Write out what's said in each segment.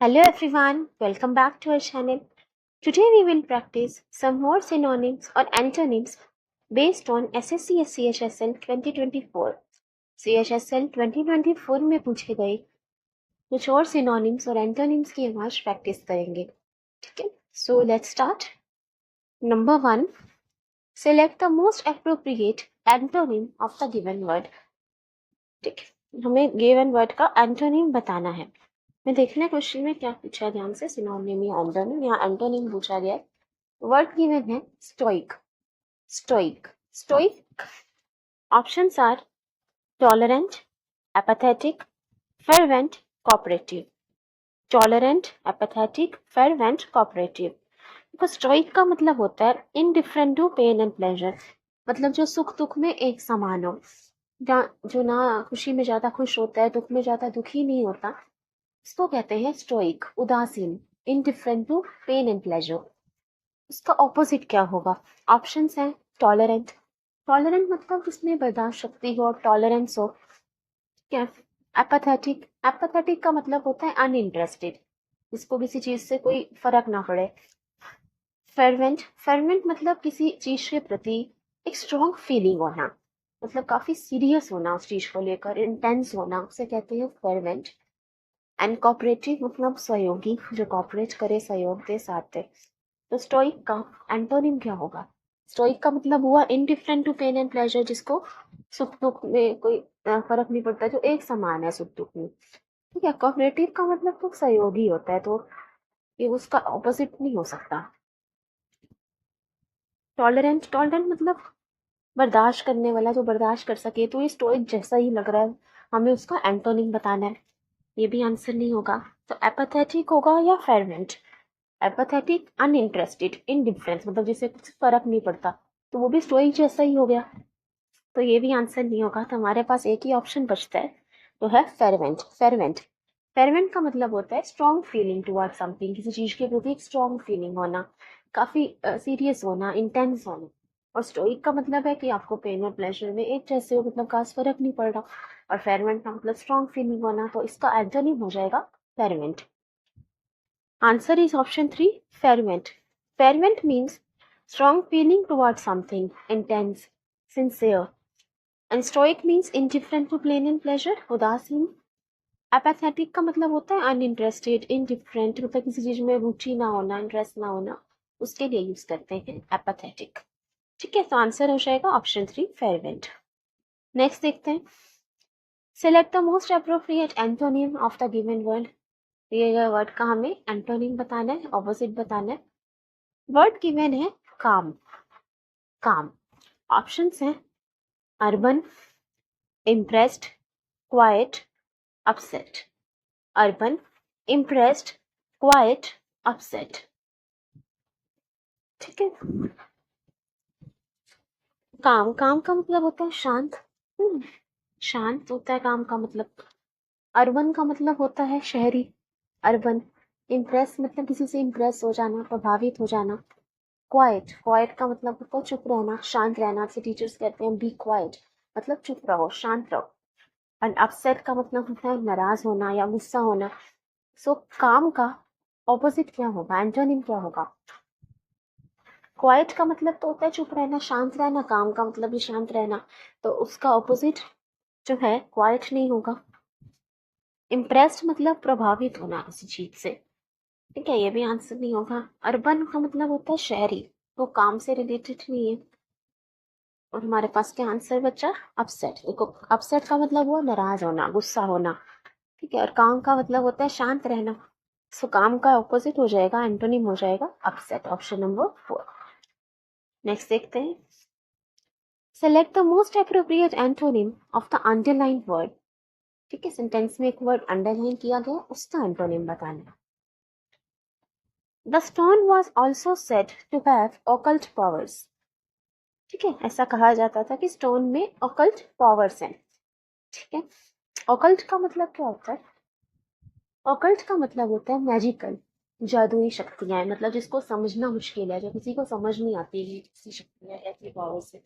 Hello everyone, welcome back to our channel. Today we will practice some more synonyms or antonyms based on SSC CHSL 2024. CHSL 2024 में पूछे गए कुछ और synonyms और antonyms की हम आज प्रैक्टिस करेंगे. ठीक है, so let's start. Number 1, select the most appropriate antonym of the given word. ठीक है, हमें given word का antonym बताना है. मैं देखना क्वेश्चन में क्या पूछा है ध्यान से. सिनोनिम या एंटोनिम. यहाँ एंटोनिम पूछा गया है. वर्ड गिवन है stoic. Stoic stoic options are tolerant, apathetic, fervent, cooperative. Tolerant, apathetic, fervent, cooperative. तो स्टोइक का मतलब होता है indifferent to pain and pleasure. मतलब जो सुख दुख में एक समान हो, जो ना खुशी में ज्यादा खुश होता है, दुख में ज्यादा दुखी नहीं होता, इसको कहते हैं स्टोइक. उदासीन, indifferent to pain and pleasure. इसका ऑपोजिट क्या होगा? ऑप्शंस हैं टॉलरेंट. टॉलरेंट मतलब जिसमें बर्दाश्त शक्ति हो, टॉलरेंस हो. क्या? एपैथेटिक. एपैथेटिक का मतलब होता है अनइंटरेस्टेड, जिसको किसी चीज से कोई फर्क ना पड़े. फेरवेंट. फेरवेंट मतलब किसी चीज के प्रति एक स्ट्रॉन्ग फीलिंग होना, मतलब काफी सीरियस होना उस चीज को लेकर, इंटेंस होना, उसे कहते हैं फेरवेंट. एंड कोऑपरेटिव मतलब सहयोगी, जो कोऑपरेट करे, सहयोग दे, साथ दे. तो स्टोइक का एंटोनिम क्या होगा? स्टोइक का मतलब हुआ indifferent to pain and pleasure, जिसको सुख दुख में कोई फर्क नहीं पड़ता, जो एक समान है सुख दुख में. ठीक है. कोऑपरेटिव का मतलब तो सहयोगी होता है, तो ये उसका ऑपोजिट नहीं हो सकता. टॉलरेंट. टॉलरेंट मतलब बर्दाश्त करने वाला, जो बर्दाश्त कर सके. तो ये स्टोइक जैसा ही लग रहा है, हमें उसका एंटोनिम बताना है. ये भी आंसर नहीं होगा. तो एपैथेटिक होगा या फेरवेंट. एपैथेटिक अनइंटरेस्टेड, इनडिफरेंस मतलब जिसे कुछ फर्क नहीं पड़ता, तो वो भी स्टोइक जैसा ही हो गया. तो ये भी आंसर नहीं होगा. तो हमारे पास एक ही ऑप्शन बचता है, तो है फेरवेंट. फेरवेंट. फेरवेंट का मतलब होता है स्ट्रॉन्ग फीलिंग टुवर्ड समथिंग, किसी चीज के प्रति एक स्ट्रॉन्ग फीलिंग होना, काफी सीरियस होना, इंटेंस होना. और स्टोइक का मतलब है कि आपको पेन और प्लेजर में एक जैसे हो, मतलब खास फर्क नहीं पड़ रहा. और फेरवेंट का मतलब स्ट्रॉन्ग फीलिंग होना, तो इसका एंटोनिम हो जाएगा फेरवेंट. Answer is option 3, fervent. Fervent means strong feeling towards something, intense, sincere. And stoic means indifferent to pain and pleasure, उदासीन. Apathetic का मतलब होता है uninterested, indifferent, मतलब किसी चीज में रुचि ना होना, इंटरेस्ट ना होना, उसके लिए यूज करते हैं apathetic. ठीक है, तो आंसर हो जाएगा ऑप्शन 3, fervent. नेक्स्ट देखते हैं. Select the most appropriate antonym of the given word. दिए गए वर्ड का हमें एंटोनिम बताना है, ऑपोजिट बताना है. वर्ड गिवन है काम. काम. ऑप्शंस हैं urban, impressed, quite, upset. Urban, impressed, quite, upset. ठीक है. काम. काम का मतलब होता है शांत. शांत होता है काम का मतलब. अर्बन का मतलब होता है शहरी, अर्बन. इम्प्रेस मतलब किसी से इम्प्रेस हो जाना, प्रभावित हो जाना. क्वाइट. क्वाइट का मतलब होता है चुप रहना, शांत रहना. से टीचर्स कहते हैं बी क्वाइट, मतलब चुप रहो, शांत रहो. और अपसेट का मतलब होता है नाराज होना या गुस्सा होना. सो काम का ऑपोजिट क्या होगा, एंटोनिम क्या होगा? क्वाइट का मतलब तो होता है चुप रहना, शांत रहना. काम का मतलब भी शांत रहना, तो उसका ऑपोजिट जो है क्वाइट नहीं होगा. इम्प्रेस्ड मतलब प्रभावित होना किसी चीज से. ठीक है, ये भी आंसर नहीं होगा. अर्बन का मतलब होता है शहरी, तो काम से रिलेटेड नहीं है. और हमारे पास क्या आंसर बचा? अपसेट. देखो, अपसेट का मतलब हुआ नाराज होना, गुस्सा होना. ठीक है. और काम का मतलब होता है शांत रहना. सो काम का ऑपोजिट हो जाएगा, एंटोनिम हो जाएगा अपसेट. Option number 4. नेक्स्ट देखते हैं. Select the most appropriate antonym of the underline word. ठीक है, सेंटेंस में एक वर्ड अंडरलाइन किया गया, उसका एंटोनिम बताना. The stone was also said to have occult powers. ठीक है, ऐसा कहा जाता था कि स्टोन में ऑकल्ट पावर्स हैं. ठीक है. ऑकल्ट का मतलब क्या होता है? ऑकल्ट का मतलब होता है मैजिकल, जादुई शक्तियां, मतलब जिसको समझना मुश्किल है, जो किसी को समझ नहीं आती है किसी शक्तियां ऐसी पावर्स से,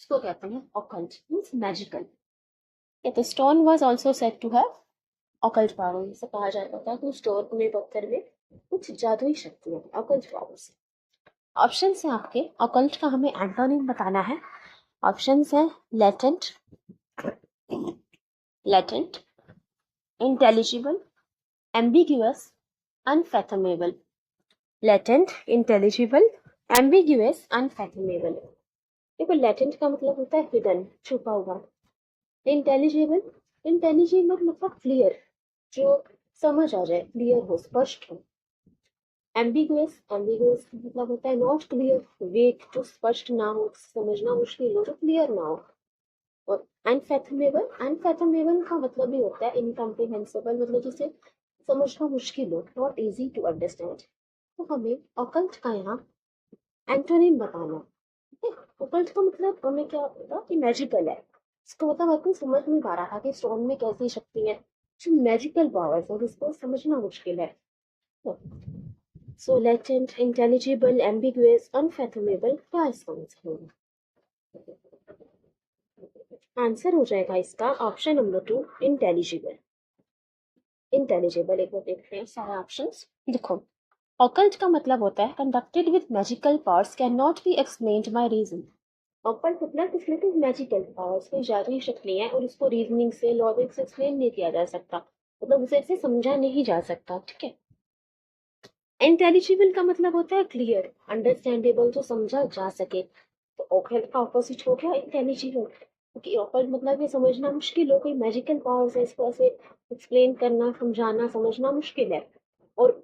उसको कहते हैं ऑकल्ट, मींस मैजिकल. तो stone was also said to have occult power से कहा जाता था कि स्टोर में पत्थर में कुछ जादुई शक्तियां, ऑकल्ट पावर्स। ऑप्शन है आपके, ऑकल्ट का हमें एंटोनिम बताना है। ऑप्शन है latent, latent, intelligible, ambiguous, unfathomable. Latent, intelligible, ambiguous, unfathomable. देखो लेटेंट का मतलब होता है हिडन, छुपा हुआ। इंटेलिजिबल, इंटेलिजिबल मतलब क्लियर, जो समझ आ जाए, क्लियर हो, स्पष्ट हो। एम्बिगुअस, एम्बिगुअस मतलब होता है नॉट क्लियर, वेग, जो स्पष्ट ना हो, समझना मुश्किल हो, जो क्लियर ना हो। और अनफैथमेबल, अनफैथमेबल का मतलब भी होता है इनकम्प्रिहेंसिबल, मतलब जिसे समझना मुश्किल हो, नॉट इजी टू अंडरस्टैंड। तो हमें ऑकल्ट का यहाँ एंटोनिम बताना है। ऑकल्ट का मतलब हमें क्या होता कि मैजिकल है। इसका मतलब आपको समझ नहीं पा रहा था कि स्टोन में कैसी शक्ति है, जो मैजिकल पावर्स है, जिसको समझना मुश्किल है। सो लेटेंट, इंटेलिजिबल, एम्बिगुअस, अनफैथमेबल, क्या इसका आंसर होगा? आंसर हो जाएगा इसका ऑप्शन नंबर 2, इंटेलिजिबल। इंटेलिजिबल, एक बार देखते हैं सारे ऑप्शंस। देखो, ऑकल्ट का मतलब होता है conducted with magical powers can not be explained by reason. Occult मतलब इसमें कोई मैजिकल पावर्स, कोई जादुई शक्ति है और उसको रीजनिंग से, लॉजिक से एक्सप्लेन नहीं किया जा सकता, मतलब उसे ऐसे समझा नहीं जा सकता, ठीक है। इंटेलिजिबल का मतलब होता है क्लियर, अंडरस्टैंडेबल, जो समझा जा सके। तो ऑकल्ट का ऑपोजिट हो गया इंटेलिजिबल, क्योंकि ऑकल्ट मतलब ये समझना मुश्किल हो, कोई मैजिकल पावर्स है, इसको ऐसे एक्सप्लेन करना, समझाना, समझना मुश्किल है। और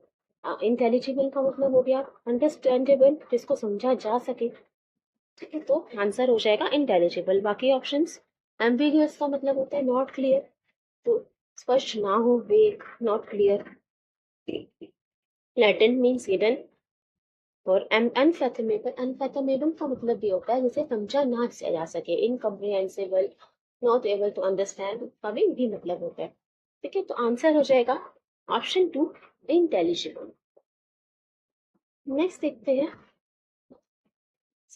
इंटेलिजिबल का मतलब हो गया अंडरस्टैंडेबल, जिसको समझा जा सके, ठीक है। तो आंसर हो जाएगा इंटेलिजिबल। बाकी ऑप्शंस, एम्बिगियस का मतलब होता है नॉट क्लियर, तो स्पष्ट ना हो, वेग, not clear. Latent means hidden. और अनफैथमेबल, अनफैथमेबल का मतलब भी होता है जिसे समझा ना जा सके, इनकम्प्रिहेंसिबल, नॉट एबल टू अंडरस्टैंड का भी यही मतलब होता है, ठीक है। तो आंसर हो जाएगा ऑप्शन 2, इंटेलिजिबल। नेक्स्ट देखते हैं,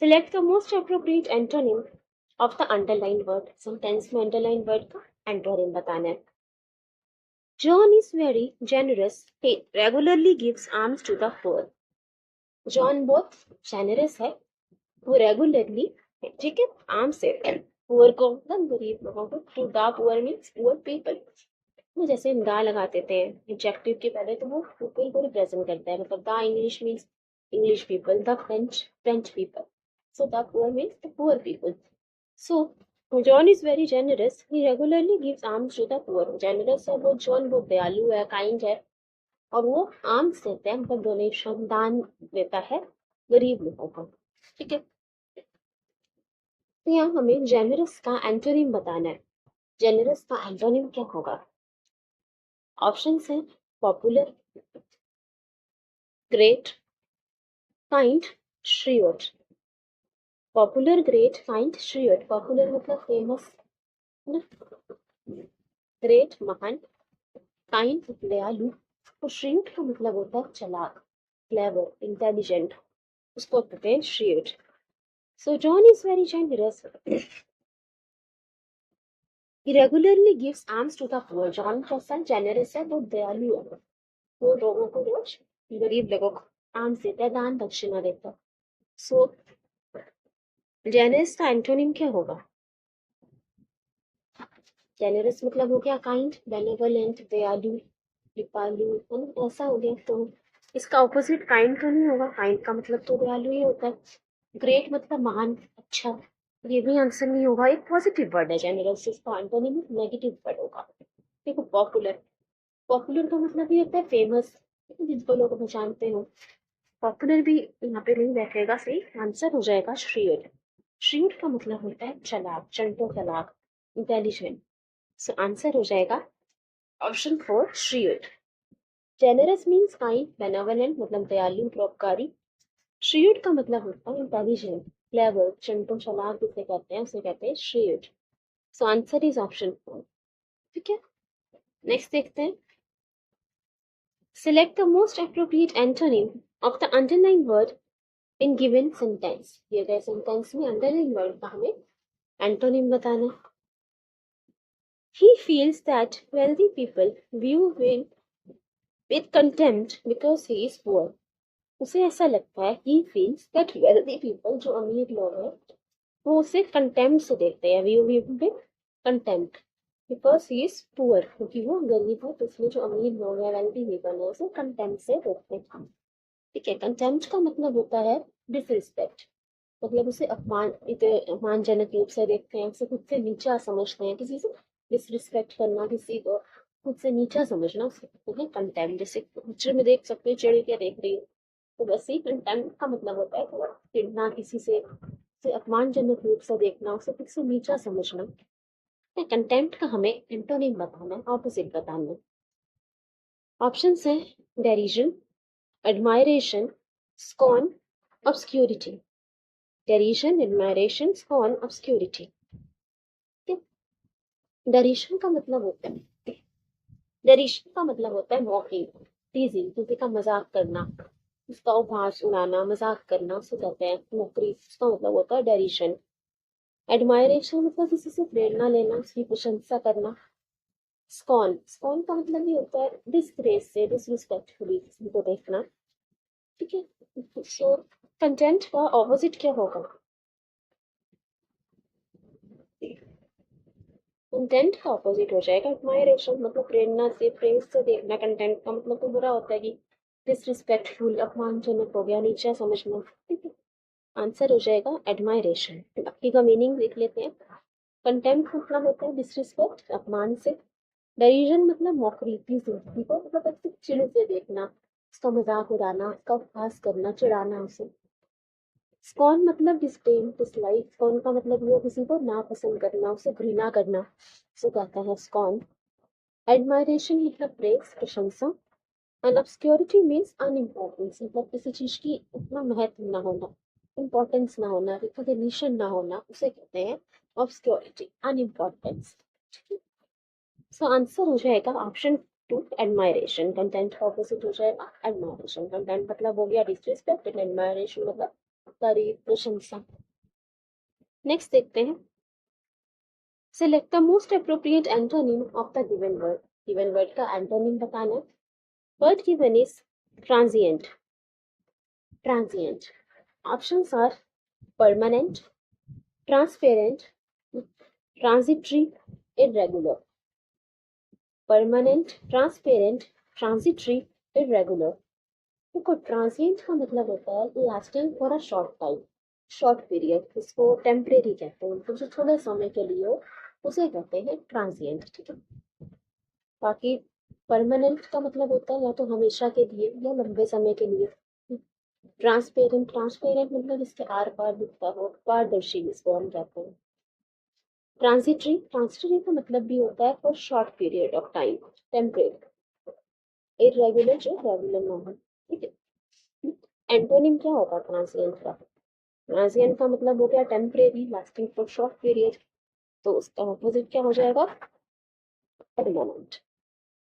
select the most appropriate antonym of the underline word. Sentence में अंडरलाइन वर्ड का एंटोनिम बताना है। John is very generous, he regularly gives alms to the poor। John बहुत जेनरस है, वो रेगुलरली, ठीक है, आम से पुअर को, मतलब गरीब लोगों को, to the poor means poor people. वो जैसे हम दा लगा देते हैं एडजेक्टिव के पहले, तो वो पीपल को रिप्रेजेंट करता है, मतलब the English means English people, the French French people, so the poor means the poor people. So John is very generous, he regularly gives alms to the poor. Generous है वो John, बहुत दयालु है, kind है, और वो arms देते हैं, मतलब डोनेशन, दान देता है गरीब लोगों को, ठीक है। तो यहाँ हमें जेनरस का एंटोनिम बताना है। जेनरस का एंटोनिम क्या होगा? ऑप्शंस हैं popular, great, kind, shrewd. Popular, great, kind, shrewd. Popular मतलब फेमस, है ना, ग्रेट महान, काइंड दयालु, और श्रीयट का मतलब होता है चालाक, क्लेवर, इंटेलिजेंट, उसको कहते हैं shrewd. So John is very generous, he regularly gives alms to the poor। John कैसा जेनरस है, वो दयालु है, वो लोगों को रोज, गरीब लोगों को आर्म्स देता है, दान दक्षिणा देता है। सो जेनरस का एंटोनिम क्या होगा? जेनरस मतलब हो गया काइंड, बेनेवोलेंट, दयालु, कृपालु, है ना, ऐसा हो गया। तो इसका ऑपोजिट काइंड तो नहीं होगा, काइंड का मतलब तो दयालु ही होता है। ग्रेट मतलब महान, अच्छा, ये भी आंसर नहीं होगा। एक पॉजिटिव वर्ड है जेनरस, इसका एंटोनिम नेगेटिव वर्ड होगा। देखो पॉपुलर, पॉपुलर का मतलब ये होता है फेमस, जिसको लोग पहचानते हो। पॉपुलर भी यहाँ पे नहीं बैठेगा, सही आंसर हो जाएगा श्रीयुत। श्रीयुत का मतलब होता है चालाक, चंटो चालाक, इंटेलिजेंट। सो आंसर हो जाएगा ऑप्शन 4, श्रीयुत। जेनरस मीन्स काइंड, बेनेवोलेंट मतलब दयालु, परोपकारी। श्रीयुत का मतलब होता है इंटेलिजेंट, क्लेवर, चंटो चालाक जिसे कहते हैं, उसे कहते हैं श्रीयुत। सो आंसर इज ऑप्शन 4, ठीक है। नेक्स्ट देखते हैं, select the most appropriate antonym of the underline word in given sentence. दिए गए सेंटेंस में अंडरलाइन वर्ड का हमें एंटोनिम बताना है। He feels that wealthy people view him with contempt because he is poor. उसे ऐसा लगता है he feels that wealthy people, जो अमीर लोग हैं, वो उसे कंटेम्प्ट से देखते हैं, view him with contempt because he is poor, क्योंकि वो गरीब है, तो इसलिए जो अमीर लोग हैं, wealthy people है, उसे कंटेम्प्ट से देखते हैं। ठीक है, कंटेम्प्ट का मतलब होता है डिसरिस्पेक्ट, मतलब उसे अपमानजनक रूप से देखते हैं, उसे खुद से नीचा समझते हैं, किसी से डिसरिस्पेक्ट करना, किसी को खुद से नीचा समझना, उसे कहते हैं कंटेम्प्ट। जैसे पिक्चर में देख सकते हैं चिड़ी क्या देख रही है, तो वैसे ही कंटेम्प्ट का मतलब होता है चिढ़ना, किसी से उसे अपमानजनक रूप से देखना, उसे खुद से नीचा समझना। कंटेम्प्ट का हमें एंटोनिम बताना है, ऑपोजिट बताना है। ऑप्शन है डेरिजन, एडमायरेशन, स्कॉन, ऑब्सक्यूरिटी। डेरिजन, एडमायरेशन, स्कॉन, ऑब्सक्यूरिटी। डेरिशन का मतलब होता है डेरिशन का मतलब होता है मॉकिंग, टीजिंग, किसी का मजाक करना, उसका उपहास उड़ाना, मजाक करना, उसे कहते हैं मॉकरी, उसका मतलब होता है डेरिशन। एडमायरेशन मतलब किसी से प्रेरणा लेना, उसकी प्रशंसा करना। स्कॉन, स्कॉन का मतलब ये होता है डिसग्रेस से, डिसरिस्पेक्टफुली किसी को देखना। ठीक है, सो कंटेंट का ऑपोजिट क्या होगा? कंटेंट का ऑपोजिट हो जाएगा एडमायरेशन, मतलब प्रेरणा से, प्रेज से देखना। कंटेंट का मतलब तो बुरा होता है कि डिसरिस्पेक्टफुल, अपमानजनक हो गया, नीचा समझना। ठीक है, आंसर हो जाएगा एडमायरेशन। बाकी का मीनिंग देख लेते हैं। कंटेम्प्ट मतलब होता है डिसरिस्पेक्ट, अपमान से। डेरिजन मतलब मॉकरी, टीजिंग को मतलब ऐसे चिढ़ से देखना, उसका मजाक उड़ाना, उसका उपहास करना, चिढ़ाना उसे। स्कॉन मतलब डिस्डेन, डिसलाइक। स्कॉन का मतलब ये किसी को नापसंद करना, उसे घृणा करना, उसे कहता है स्कॉन। एडमायरेशन मतलब प्रेज, प्रशंसा। एंड ऑब्सक्योरिटी मीन्स अनइम्पोर्टेंस, मतलब किसी चीज की उतना महत्व ना होना, इम्पोर्टेंस ना होना, रिकॉग्निशन ना होना, उसे कहते हैं ऑब्सक्योरिटी, अनइम्पोर्टेंस। सो आंसर हो जाएगा ऑप्शन टू, एडमायरेशन। कंटेंट का ऑपोजिट हो जाएगा एडमायरेशन। कंटेंट मतलब हो गया डिसरिस्पेक्ट, एंड एडमायरेशन मतलब तारीफ, प्रशंसा। नेक्स्ट देखते हैं। Select the most appropriate antonym of the given word. Given word का एंटोनिम बताना है। Word given is transient, transient. Options are permanent, transparent, transitory, irregular. Permanent, transparent, transitory, irregular. देखो, transient का मतलब होता है lasting for a short time, short period, इसको temporary कहते हैं, तो जो थोड़े समय के लिए हो उसे कहते हैं ट्रांजिएंट। ठीक है, बाकी परमानेंट का मतलब होता है या तो हमेशा के लिए या लंबे समय के लिए। ट्रांसपेरेंट, ट्रांसपेरेंट मतलब इसके आर पार दिखता हो, पारदर्शी, जिसको हम कहते हैं। ट्रांजिटरी, ट्रांजिटरी का मतलब भी होता है for short period of time, temporary. Irregular, जो रेगुलर ना हो। ठीक है, एंटोनिम क्या होगा ट्रांजिएंट का? ट्रांजिएंट का मतलब हो गया temporary, lasting for short period, तो उसका ऑपोजिट क्या हो जाएगा? परमानेंट,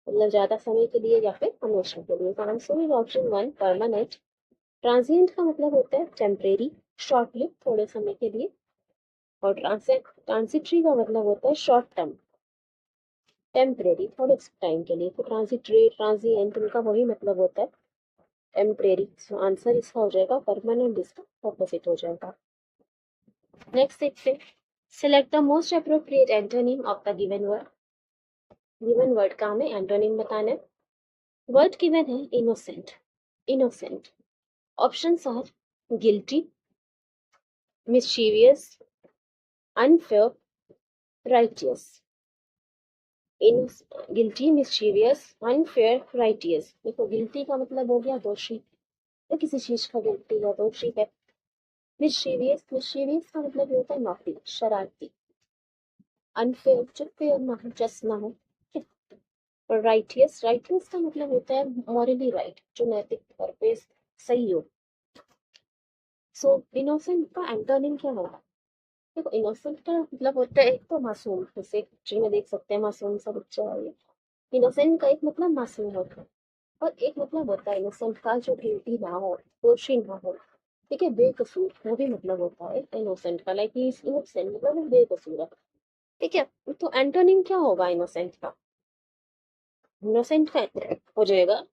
मतलब ज्यादा समय के लिए या फिर हमेशा के लिए। तो answer is option one, permanent. Transient का मतलब होता है टेम्परेरी, शॉर्ट लिव, थोड़े समय के लिए। और ट्रांसिटरी का मतलब होता है शॉर्ट टर्म, टेम्परेरी, थोड़े टाइम के लिए। तो ट्रांसिटरी, ट्रांजिएंट, इनका वही मतलब होता है, टेम्परेरी। सो आंसर इसका हो जाएगा परमानेंट, इसका ऑपोजिट हो जाएगा। नेक्स्ट देखते हैं। Select the most appropriate antonym of the given word. Given word का हमें एंटोनिम बताना है। वर्ड गिवन है innocent, innocent. Options are guilty, mischievous, unfair, righteous. इन गिल्टी, मिस्चीवियस, अनफेयर, राइटियस। देखो, गिल्टी का मतलब हो गया दोषी, तो किसी चीज का गिल्टी या दोषी है। मिस्चीवियस, मिस्चीवियस का मतलब होता है नॉटी, शरारती। अनफेयर, जो फेयर ना हो, जस्ट ना हो। और राइटियस, राइटियस का मतलब होता है मॉरली राइट, जो नैतिक तौर पे सही हो। सो इनोसेंट का एंटोनिम क्या होगा? देखो, इनोसेंट का मतलब होता है एक तो मासूम, जैसे पिक्चर में देख सकते हैं मासूम सा बच्चा है ये। इनोसेंट का एक मतलब मासूम होता है, और एक मतलब होता है इनोसेंट का जो गिल्टी ना हो, दोषी ना हो। ठीक है, बेकसूर, वो भी मतलब होता है इनोसेंट का, लाइक ही इज इनोसेंट, मतलब वो बेकसूर है। ठीक है, तो एंटोनिम क्या होगा इनोसेंट का? इनोसेंट का हो जाएगा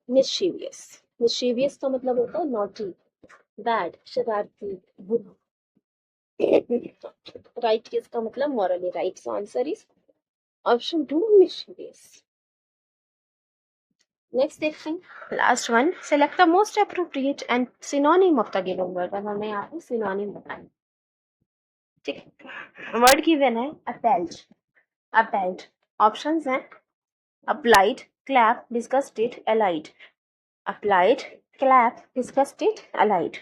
मिस्चीवियस। मिस्चीवियस का मतलब होता है नॉटी, बैड, शरारती, बुरा। राइट किसका मतलब morally right, so answer is option two, mischievous. Next देखते हैं last one, select the most appropriate and synonym of the given word. अब हमें यहाँ पे सिनोनिम बताएं। ठीक है, वर्ड गिवन है अपेल्ड। अपेल्ड ऑप्शंस हैं applied, clap, disgusted, allied. Applied, clap, disgusted, allied.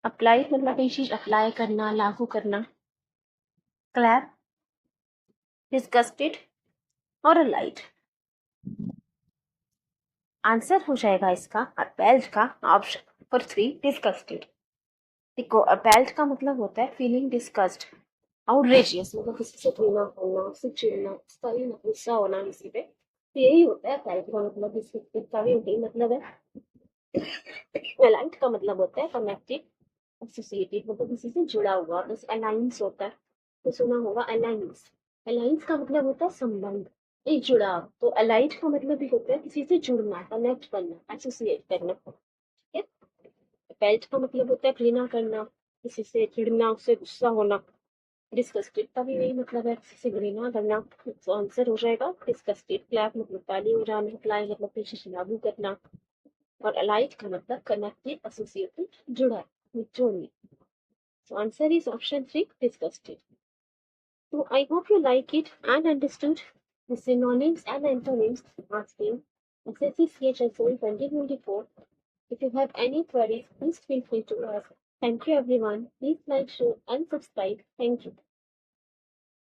Applied मतलब कोई चीज अप्लाई करना, लागू करना। क्लैप, डिस्गस्टेड और एलाइड। आंसर हो जाएगा इसका अपेल्ड का ऑप्शन नंबर 3, डिस्गस्टेड। देखो अपेल्ड का मतलब होता है फीलिंग डिस्गस्ट, आउटरेजियस, मतलब किसी से घृणा होना, उससे चिढ़ना, उसका भी गुस्सा होना किसी पे, तो यही होता है अपेल्ड का मतलब। इसका भी यही मतलब है। एलाइड का मतलब होता है कनेक्टेड, एसोसिएटेड, मतलब किसी से जुड़ा हुआ, बस अलायंस होता है, तो सुना होगा अलायंस। अलायंस का मतलब होता है संबंध, एक जुड़ाव। तो अलाइड का मतलब भी होता है किसी से जुड़ना, कनेक्ट करना, एसोसिएट करना। ठीक है, पेल्ट का मतलब होता है घृणा करना, किसी से चिढ़ना, उससे गुस्सा होना। डिस्गस्टेड का भी यही मतलब है, किसी से घृणा करना। तो आंसर हो जाएगा डिस्गस्टेड। क्लैप मतलब ताली हो जाना, अप्लाई मतलब किसी से लागू करना, और अलाइड का मतलब कनेक्टेड, एसोसिएटेड, जुड़ा, जोड़ने। So answer is option 3, disgusted. So I hope you like it and understood the synonyms and antonyms asked in SSC CHSL 2024. If you have any queries, please feel free to ask. Thank you everyone. Please like, share and subscribe. Thank you.